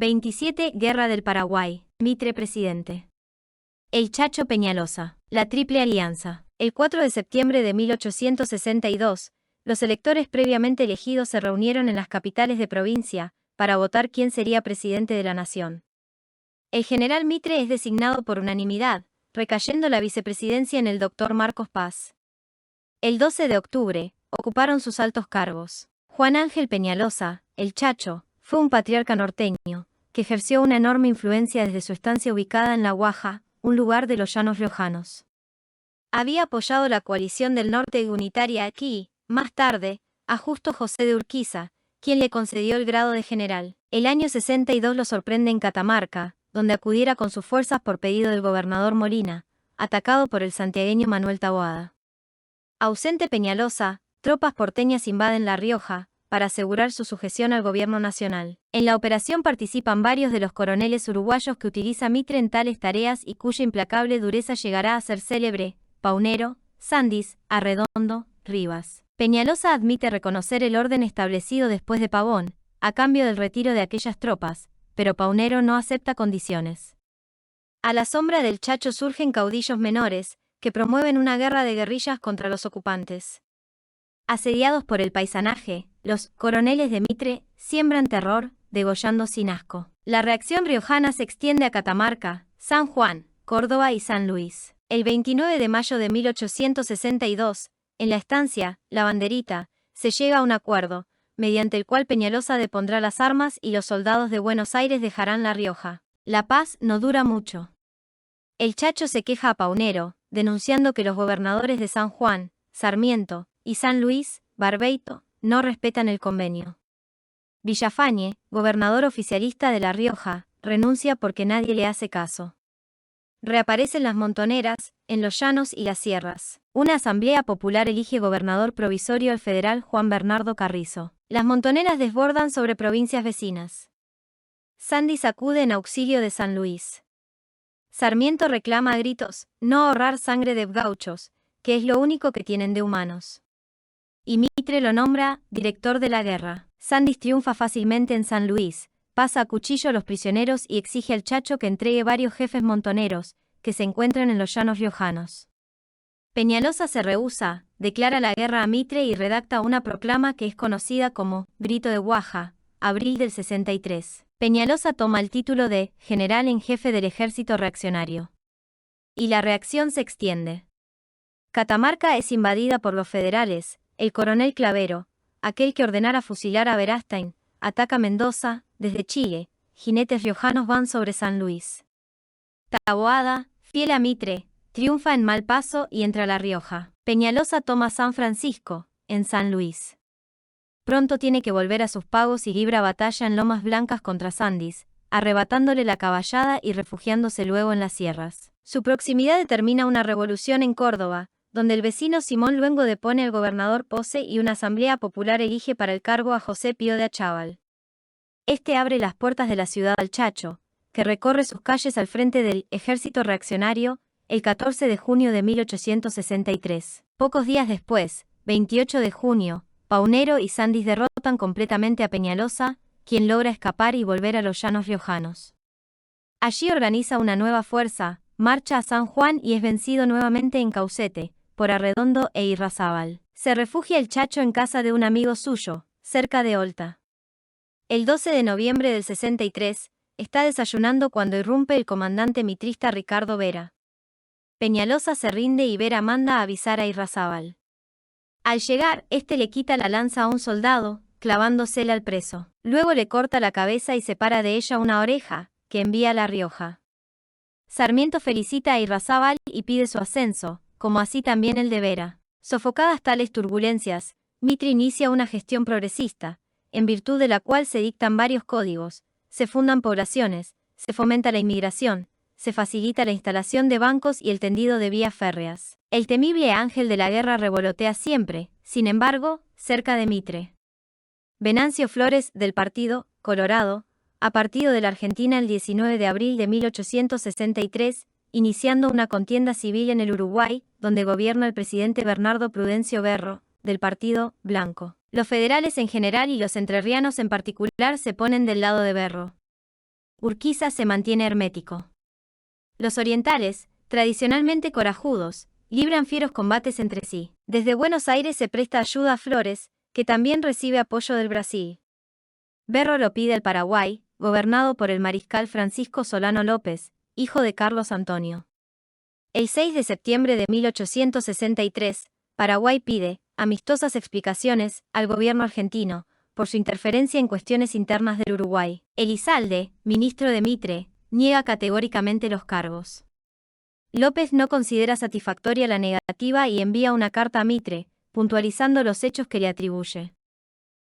27. Guerra del Paraguay. Mitre presidente. El Chacho Peñalosa. La Triple Alianza. El 4 de septiembre de 1862, los electores previamente elegidos se reunieron en las capitales de provincia para votar quién sería presidente de la nación. El general Mitre es designado por unanimidad, recayendo la vicepresidencia en el doctor Marcos Paz. El 12 de octubre, ocuparon sus altos cargos. Juan Ángel Peñalosa, el Chacho, fue un patriarca norteño, que ejerció una enorme influencia desde su estancia ubicada en La Guaja, un lugar de los llanos riojanos. Había apoyado la coalición del norte unitaria aquí, más tarde, a Justo José de Urquiza, quien le concedió el grado de general. El año 62 lo sorprende en Catamarca, donde acudiera con sus fuerzas por pedido del gobernador Molina, atacado por el santiagueño Manuel Taboada. Ausente Peñalosa, tropas porteñas invaden La Rioja, para asegurar su sujeción al gobierno nacional. En la operación participan varios de los coroneles uruguayos que utiliza Mitre en tales tareas y cuya implacable dureza llegará a ser célebre: Paunero, Sandis, Arredondo, Rivas. Peñalosa admite reconocer el orden establecido después de Pavón, a cambio del retiro de aquellas tropas, pero Paunero no acepta condiciones. A la sombra del Chacho surgen caudillos menores, que promueven una guerra de guerrillas contra los ocupantes. Asediados por el paisanaje, los coroneles de Mitre siembran terror, degollando sin asco. La reacción riojana se extiende a Catamarca, San Juan, Córdoba y San Luis. El 29 de mayo de 1862, en la estancia La Banderita, se llega a un acuerdo, mediante el cual Peñalosa depondrá las armas y los soldados de Buenos Aires dejarán La Rioja. La paz no dura mucho. El Chacho se queja a Paunero, denunciando que los gobernadores de San Juan, Sarmiento y San Luis, Barbeito, no respetan el convenio. Villafañe, gobernador oficialista de La Rioja, renuncia porque nadie le hace caso. Reaparecen las montoneras, en los llanos y las sierras. Una asamblea popular elige gobernador provisorio al federal Juan Bernardo Carrizo. Las montoneras desbordan sobre provincias vecinas. Sandis acude en auxilio de San Luis. Sarmiento reclama a gritos no ahorrar sangre de gauchos, que es lo único que tienen de humanos. Y Mitre lo nombra director de la guerra. Sandis triunfa fácilmente en San Luis, pasa a cuchillo a los prisioneros y exige al Chacho que entregue varios jefes montoneros, que se encuentran en los llanos riojanos. Peñalosa se rehúsa, declara la guerra a Mitre y redacta una proclama que es conocida como Grito de Guaja, abril del 63. Peñalosa toma el título de general en jefe del ejército reaccionario. Y la reacción se extiende. Catamarca es invadida por los federales. El coronel Clavero, aquel que ordenara fusilar a Verastein, ataca Mendoza. Desde Chile, jinetes riojanos van sobre San Luis. Taboada, fiel a Mitre, triunfa en Malpaso y entra a La Rioja. Peñalosa toma San Francisco, en San Luis. Pronto tiene que volver a sus pagos y libra batalla en Lomas Blancas contra Sandis, arrebatándole la caballada y refugiándose luego en las sierras. Su proximidad determina una revolución en Córdoba, donde el vecino Simón Luengo depone al gobernador Pose y una asamblea popular elige para el cargo a José Pío de Achával. Este abre las puertas de la ciudad al Chacho, que recorre sus calles al frente del ejército reaccionario, el 14 de junio de 1863. Pocos días después, 28 de junio, Paunero y Sandis derrotan completamente a Peñalosa, quien logra escapar y volver a los llanos riojanos. Allí organiza una nueva fuerza, marcha a San Juan y es vencido nuevamente en Caucete, por Arredondo e Irrazábal. Se refugia el Chacho en casa de un amigo suyo, cerca de Olta. El 12 de noviembre del 63, está desayunando cuando irrumpe el comandante mitrista Ricardo Vera. Peñalosa se rinde y Vera manda a avisar a Irrazábal. Al llegar, este le quita la lanza a un soldado, clavándosela al preso. Luego le corta la cabeza y separa de ella una oreja, que envía a La Rioja. Sarmiento felicita a Irrazábal y pide su ascenso, como así también el de Vera. Sofocadas tales turbulencias, Mitre inicia una gestión progresista, en virtud de la cual se dictan varios códigos, se fundan poblaciones, se fomenta la inmigración, se facilita la instalación de bancos y el tendido de vías férreas. El temible ángel de la guerra revolotea siempre, sin embargo, cerca de Mitre. Venancio Flores, del Partido Colorado, a partido de la Argentina el 19 de abril de 1863, iniciando una contienda civil en el Uruguay, donde gobierna el presidente Bernardo Prudencio Berro, del Partido Blanco. Los federales en general y los entrerrianos en particular se ponen del lado de Berro. Urquiza se mantiene hermético. Los orientales, tradicionalmente corajudos, libran fieros combates entre sí. Desde Buenos Aires se presta ayuda a Flores, que también recibe apoyo del Brasil. Berro lo pide al Paraguay, gobernado por el mariscal Francisco Solano López, hijo de Carlos Antonio. El 6 de septiembre de 1863, Paraguay pide amistosas explicaciones al gobierno argentino por su interferencia en cuestiones internas del Uruguay. Elizalde, ministro de Mitre, niega categóricamente los cargos. López no considera satisfactoria la negativa y envía una carta a Mitre, puntualizando los hechos que le atribuye.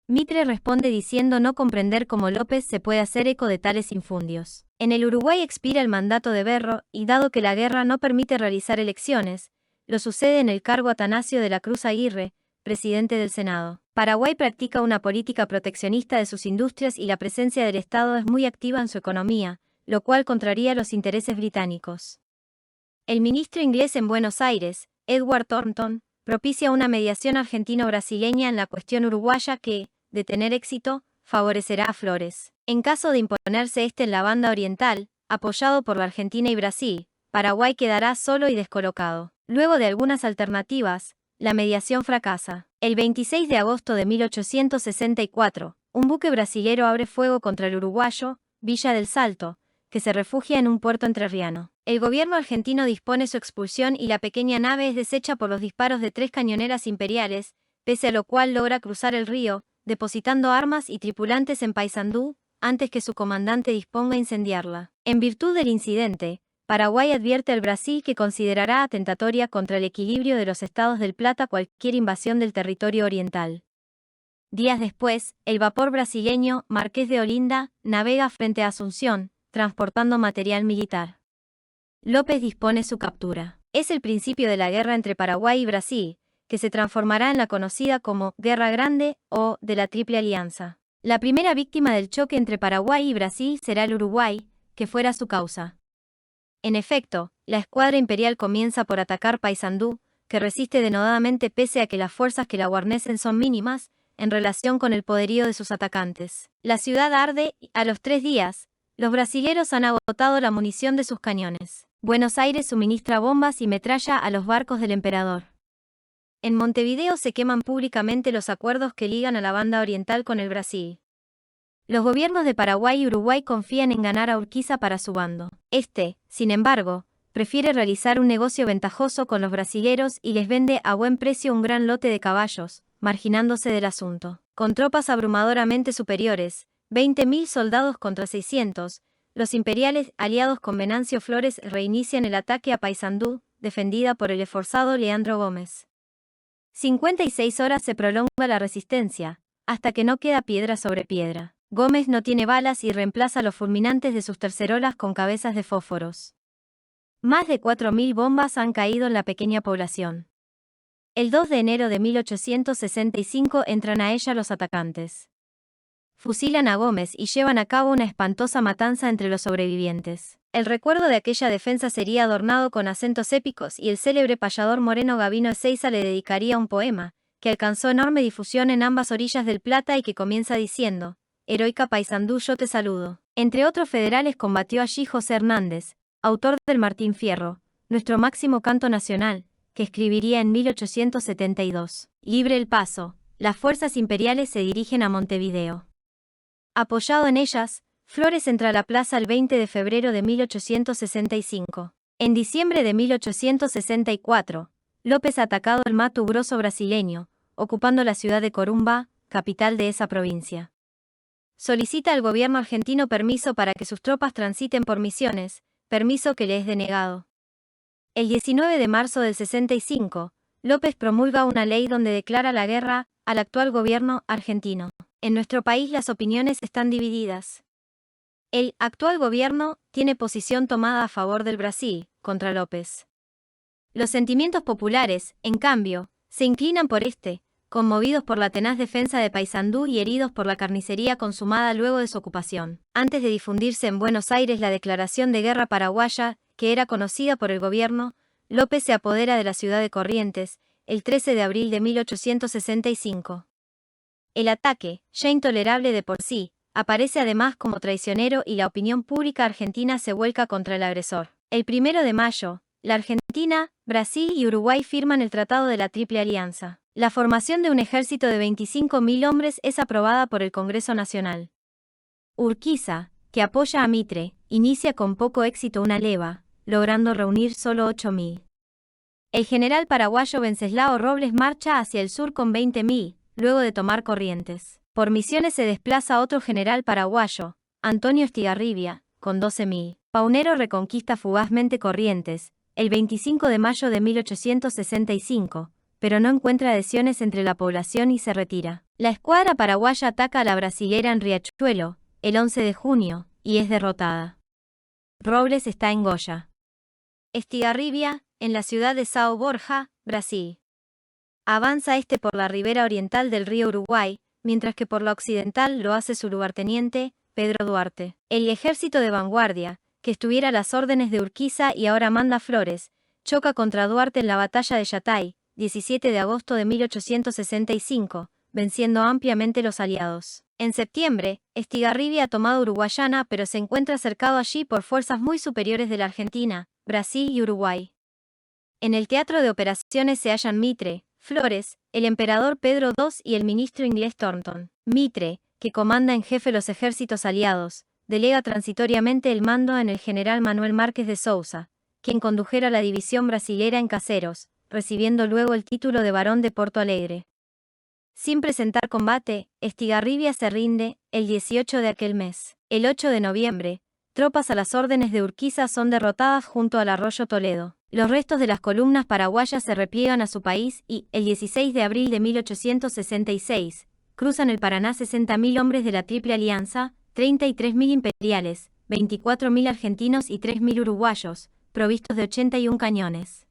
Mitre responde diciendo no comprender cómo López se puede hacer eco de tales infundios. En el Uruguay expira el mandato de Berro y dado que la guerra no permite realizar elecciones, lo sucede en el cargo Atanasio de la Cruz Aguirre, presidente del Senado. Paraguay practica una política proteccionista de sus industrias y la presencia del Estado es muy activa en su economía, lo cual contraría los intereses británicos. El ministro inglés en Buenos Aires, Edward Thornton, propicia una mediación argentino-brasileña en la cuestión uruguaya que, de tener éxito, favorecerá a Flores. En caso de imponerse en la banda oriental, apoyado por la Argentina y Brasil, Paraguay quedará solo y descolocado. Luego de algunas alternativas, la mediación fracasa. El 26 de agosto de 1864, un buque brasilero abre fuego contra el uruguayo, Villa del Salto, que se refugia en un puerto entrerriano. El gobierno argentino dispone su expulsión y la pequeña nave es deshecha por los disparos de 3 cañoneras imperiales, pese a lo cual logra cruzar el río, depositando armas y tripulantes en Paysandú, antes que su comandante disponga a incendiarla. En virtud del incidente, Paraguay advierte al Brasil que considerará atentatoria contra el equilibrio de los Estados del Plata cualquier invasión del territorio oriental. Días después, el vapor brasileño, Marqués de Olinda, navega frente a Asunción, transportando material militar. López dispone su captura. Es el principio de la guerra entre Paraguay y Brasil, que se transformará en la conocida como Guerra Grande o de la Triple Alianza. La primera víctima del choque entre Paraguay y Brasil será el Uruguay, que fuera su causa. En efecto, la escuadra imperial comienza por atacar Paysandú, que resiste denodadamente pese a que las fuerzas que la guarnecen son mínimas, en relación con el poderío de sus atacantes. La ciudad arde y, a los 3 días, los brasileros han agotado la munición de sus cañones. Buenos Aires suministra bombas y metralla a los barcos del emperador. En Montevideo se queman públicamente los acuerdos que ligan a la banda oriental con el Brasil. Los gobiernos de Paraguay y Uruguay confían en ganar a Urquiza para su bando. Sin embargo, prefiere realizar un negocio ventajoso con los brasileros y les vende a buen precio un gran lote de caballos, marginándose del asunto. Con tropas abrumadoramente superiores, 20.000 soldados contra 600, los imperiales, aliados con Venancio Flores, reinician el ataque a Paysandú, defendida por el esforzado Leandro Gómez. 56 horas se prolonga la resistencia, hasta que no queda piedra sobre piedra. Gómez no tiene balas y reemplaza los fulminantes de sus tercerolas con cabezas de fósforos. Más de 4.000 bombas han caído en la pequeña población. El 2 de enero de 1865 entran a ella los atacantes. Fusilan a Gómez y llevan a cabo una espantosa matanza entre los sobrevivientes. El recuerdo de aquella defensa sería adornado con acentos épicos y el célebre payador Moreno Gavino Ezeiza le dedicaría un poema, que alcanzó enorme difusión en ambas orillas del Plata y que comienza diciendo: «Heroica Paysandú, yo te saludo». Entre otros federales combatió allí José Hernández, autor del Martín Fierro, nuestro máximo canto nacional, que escribiría en 1872. Libre el paso, las fuerzas imperiales se dirigen a Montevideo. Apoyado en ellas, Flores entra a la plaza el 20 de febrero de 1865. En diciembre de 1864, López ha atacado el Mato Grosso brasileño, ocupando la ciudad de Corumbá, capital de esa provincia. Solicita al gobierno argentino permiso para que sus tropas transiten por Misiones, permiso que le es denegado. El 19 de marzo del 65, López promulga una ley donde declara la guerra al actual gobierno argentino. En nuestro país las opiniones están divididas. El actual gobierno tiene posición tomada a favor del Brasil, contra López. Los sentimientos populares, en cambio, se inclinan por conmovidos por la tenaz defensa de Paysandú y heridos por la carnicería consumada luego de su ocupación. Antes de difundirse en Buenos Aires la declaración de guerra paraguaya, que era conocida por el gobierno, López se apodera de la ciudad de Corrientes, el 13 de abril de 1865. El ataque, ya intolerable de por sí, aparece además como traicionero y la opinión pública argentina se vuelca contra el agresor. El 1 de mayo, la Argentina, Brasil y Uruguay firman el Tratado de la Triple Alianza. La formación de un ejército de 25.000 hombres es aprobada por el Congreso Nacional. Urquiza, que apoya a Mitre, inicia con poco éxito una leva, logrando reunir solo 8.000. El general paraguayo Venceslao Robles marcha hacia el sur con 20.000, luego de tomar Corrientes. Por Misiones se desplaza otro general paraguayo, Antonio Estigarribia, con 12.000. Paunero reconquista fugazmente Corrientes, el 25 de mayo de 1865, pero no encuentra adhesiones entre la población y se retira. La escuadra paraguaya ataca a la brasilera en Riachuelo, el 11 de junio, y es derrotada. Robles está en Goya. Estigarribia, en la ciudad de São Borja, Brasil. Avanza por la ribera oriental del río Uruguay, mientras que por la occidental lo hace su lugarteniente, Pedro Duarte. El ejército de vanguardia, que estuviera a las órdenes de Urquiza y ahora manda Flores, choca contra Duarte en la batalla de Yatay, 17 de agosto de 1865, venciendo ampliamente los aliados. En septiembre, Estigarribia ha tomado Uruguayana pero se encuentra cercado allí por fuerzas muy superiores de la Argentina, Brasil y Uruguay. En el teatro de operaciones se hallan Mitre, Flores, el emperador Pedro II y el ministro inglés Thornton. Mitre, que comanda en jefe los ejércitos aliados, delega transitoriamente el mando en el general Manuel Márquez de Sousa, quien condujera la división brasilera en Caseros, recibiendo luego el título de barón de Porto Alegre. Sin presentar combate, Estigarribia se rinde, el 18 de aquel mes. El 8 de noviembre, tropas a las órdenes de Urquiza son derrotadas junto al arroyo Toledo. Los restos de las columnas paraguayas se repliegan a su país y, el 16 de abril de 1866, cruzan el Paraná 60.000 hombres de la Triple Alianza, 33.000 imperiales, 24.000 argentinos y 3.000 uruguayos, provistos de 81 cañones.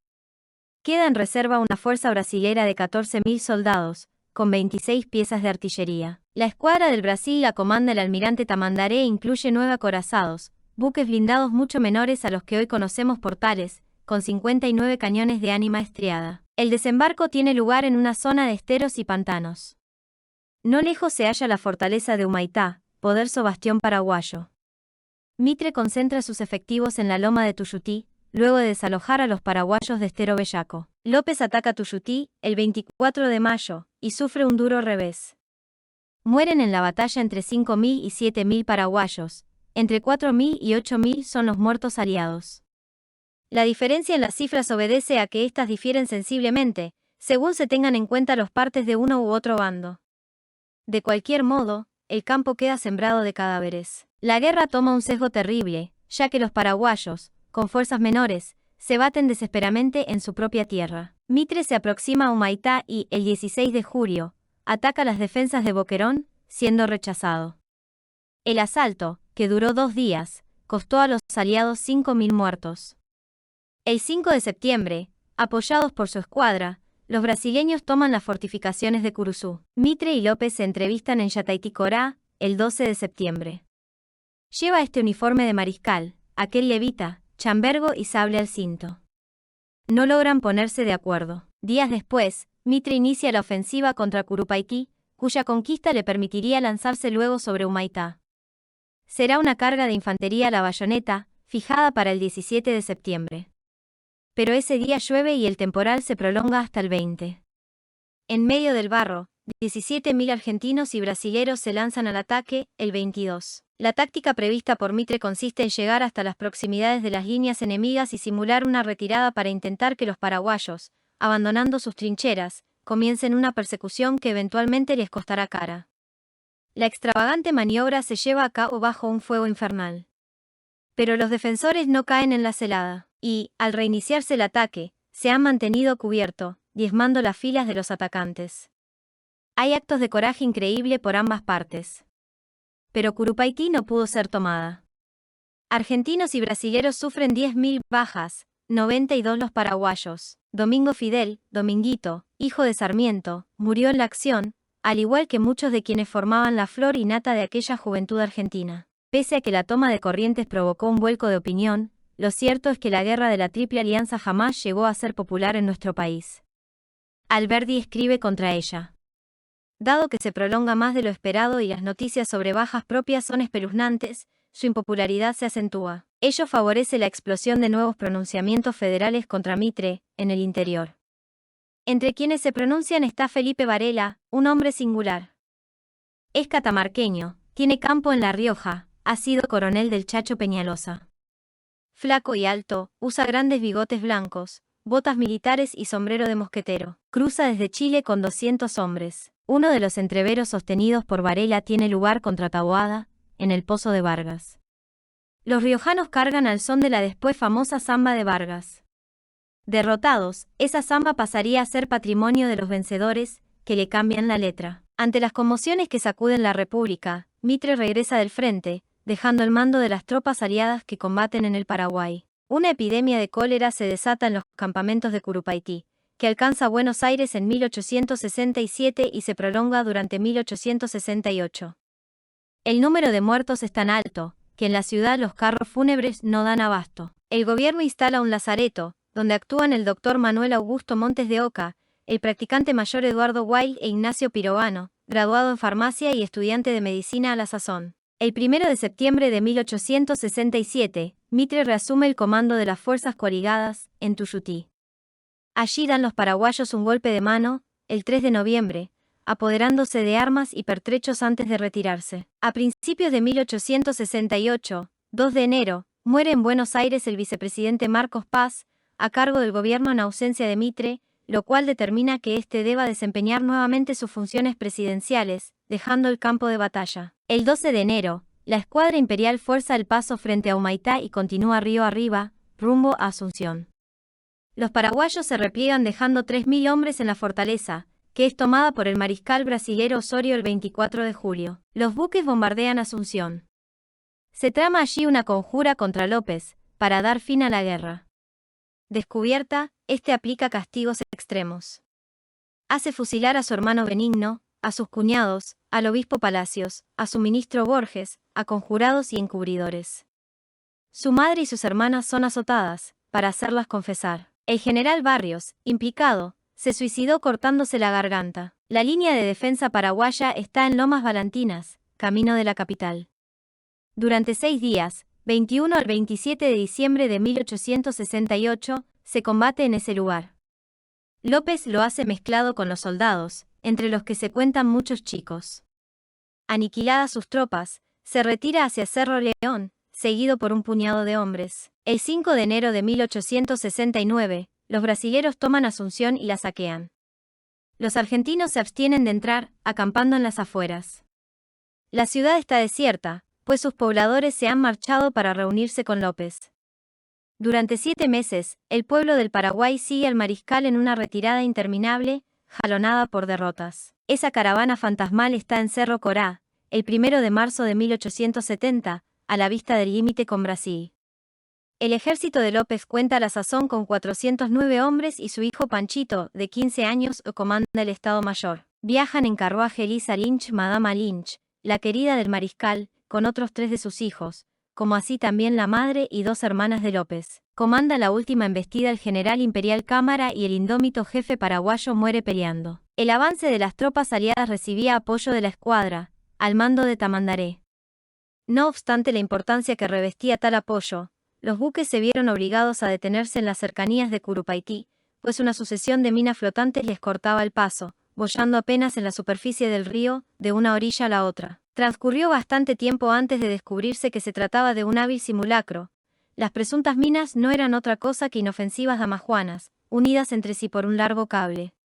Queda en reserva una fuerza brasilera de 14.000 soldados, con 26 piezas de artillería. La escuadra del Brasil la comanda el almirante Tamandaré e incluye 9 acorazados, buques blindados mucho menores a los que hoy conocemos por tales, con 59 cañones de ánima estriada. El desembarco tiene lugar en una zona de esteros y pantanos. No lejos se halla la fortaleza de Humaitá, poderoso bastión paraguayo. Mitre concentra sus efectivos en la loma de Tuyutí, luego de desalojar a los paraguayos de Estero Bellaco. López ataca Tuyutí, el 24 de mayo, y sufre un duro revés. Mueren en la batalla entre 5.000 y 7.000 paraguayos, entre 4.000 y 8.000 son los muertos aliados. La diferencia en las cifras obedece a que éstas difieren sensiblemente, según se tengan en cuenta los partes de uno u otro bando. De cualquier modo, el campo queda sembrado de cadáveres. La guerra toma un sesgo terrible, ya que los paraguayos, con fuerzas menores, se baten desesperadamente en su propia tierra. Mitre se aproxima a Humaitá y, el 16 de julio, ataca las defensas de Boquerón, siendo rechazado. El asalto, que duró 2 días, costó a los aliados 5.000 muertos. El 5 de septiembre, apoyados por su escuadra, los brasileños toman las fortificaciones de Curuzú. Mitre y López se entrevistan en Yatayticorá, el 12 de septiembre. Lleva uniforme de mariscal, aquel levita, chambergo y sable al cinto. No logran ponerse de acuerdo. Días después, Mitre inicia la ofensiva contra Curupayquí, cuya conquista le permitiría lanzarse luego sobre Humaitá. Será una carga de infantería a la bayoneta, fijada para el 17 de septiembre. Pero ese día llueve y el temporal se prolonga hasta el 20. En medio del barro, 17.000 argentinos y brasileros se lanzan al ataque, el 22. La táctica prevista por Mitre consiste en llegar hasta las proximidades de las líneas enemigas y simular una retirada para intentar que los paraguayos, abandonando sus trincheras, comiencen una persecución que eventualmente les costará cara. La extravagante maniobra se lleva a cabo bajo un fuego infernal. Pero los defensores no caen en la celada, y, al reiniciarse el ataque, se han mantenido cubierto, diezmando las filas de los atacantes. Hay actos de coraje increíble por ambas partes. Pero Curupayquí no pudo ser tomada. Argentinos y brasileros sufren 10.000 bajas, 92 los paraguayos. Domingo Fidel, Dominguito, hijo de Sarmiento, murió en la acción, al igual que muchos de quienes formaban la flor y nata de aquella juventud argentina. Pese a que la toma de Corrientes provocó un vuelco de opinión, lo cierto es que la guerra de la Triple Alianza jamás llegó a ser popular en nuestro país. Alberdi escribe contra ella. Dado que se prolonga más de lo esperado y las noticias sobre bajas propias son espeluznantes, su impopularidad se acentúa. Ello favorece la explosión de nuevos pronunciamientos federales contra Mitre, en el interior. Entre quienes se pronuncian está Felipe Varela, un hombre singular. Es catamarqueño, tiene campo en La Rioja, ha sido coronel del Chacho Peñalosa. Flaco y alto, usa grandes bigotes blancos, botas militares y sombrero de mosquetero. Cruza desde Chile con 200 hombres. Uno de los entreveros sostenidos por Varela tiene lugar contra Taboada, en el Pozo de Vargas. Los riojanos cargan al son de la después famosa samba de Vargas. Derrotados, esa samba pasaría a ser patrimonio de los vencedores, que le cambian la letra. Ante las conmociones que sacuden la República, Mitre regresa del frente, dejando el mando de las tropas aliadas que combaten en el Paraguay. Una epidemia de cólera se desata en los campamentos de Curupaití, que alcanza Buenos Aires en 1867 y se prolonga durante 1868. El número de muertos es tan alto, que en la ciudad los carros fúnebres no dan abasto. El gobierno instala un lazareto, donde actúan el doctor Manuel Augusto Montes de Oca, el practicante mayor Eduardo Weil e Ignacio Pirovano, graduado en farmacia y estudiante de medicina a la sazón. El 1 de septiembre de 1867, Mitre reasume el comando de las fuerzas coaligadas, en Tuyutí. Allí dan los paraguayos un golpe de mano, el 3 de noviembre, apoderándose de armas y pertrechos antes de retirarse. A principios de 1868, 2 de enero, muere en Buenos Aires el vicepresidente Marcos Paz, a cargo del gobierno en ausencia de Mitre, lo cual determina que éste deba desempeñar nuevamente sus funciones presidenciales, dejando el campo de batalla. El 12 de enero, la escuadra imperial fuerza el paso frente a Humaitá y continúa río arriba, rumbo a Asunción. Los paraguayos se repliegan dejando 3.000 hombres en la fortaleza, que es tomada por el mariscal brasilero Osorio el 24 de julio. Los buques bombardean Asunción. Se trama allí una conjura contra López, para dar fin a la guerra. Descubierta, este aplica castigos extremos. Hace fusilar a su hermano Benigno, a sus cuñados, al obispo Palacios, a su ministro Borges, a conjurados y encubridores. Su madre y sus hermanas son azotadas, para hacerlas confesar. El general Barrios, implicado, se suicidó cortándose la garganta. La línea de defensa paraguaya está en Lomas Valantinas, camino de la capital. Durante 6 días, 21 al 27 de diciembre de 1868, se combate en ese lugar. López lo hace mezclado con los soldados, entre los que se cuentan muchos chicos. Aniquiladas sus tropas, se retira hacia Cerro León, seguido por un puñado de hombres. El 5 de enero de 1869, los brasileros toman Asunción y la saquean. Los argentinos se abstienen de entrar, acampando en las afueras. La ciudad está desierta, pues sus pobladores se han marchado para reunirse con López. Durante 7 meses, el pueblo del Paraguay sigue al mariscal en una retirada interminable, jalonada por derrotas. Esa caravana fantasmal está en Cerro Corá, el 1 de marzo de 1870, a la vista del límite con Brasil. El ejército de López cuenta a la sazón con 409 hombres y su hijo Panchito, de 15 años, comanda el Estado Mayor. Viajan en carruaje Elisa Lynch, Madama Lynch, la querida del mariscal, con otros 3 de sus hijos, como así también la madre y 2 hermanas de López. Comanda la última embestida el general imperial Cámara y el indómito jefe paraguayo muere peleando. El avance de las tropas aliadas recibía apoyo de la escuadra, al mando de Tamandaré. No obstante la importancia que revestía tal apoyo, los buques se vieron obligados a detenerse en las cercanías de Curupaití, pues una sucesión de minas flotantes les cortaba el paso, boyando apenas en la superficie del río, de una orilla a la otra. Transcurrió bastante tiempo antes de descubrirse que se trataba de un hábil simulacro. Las presuntas minas no eran otra cosa que inofensivas damajuanas, unidas entre sí por un largo cable.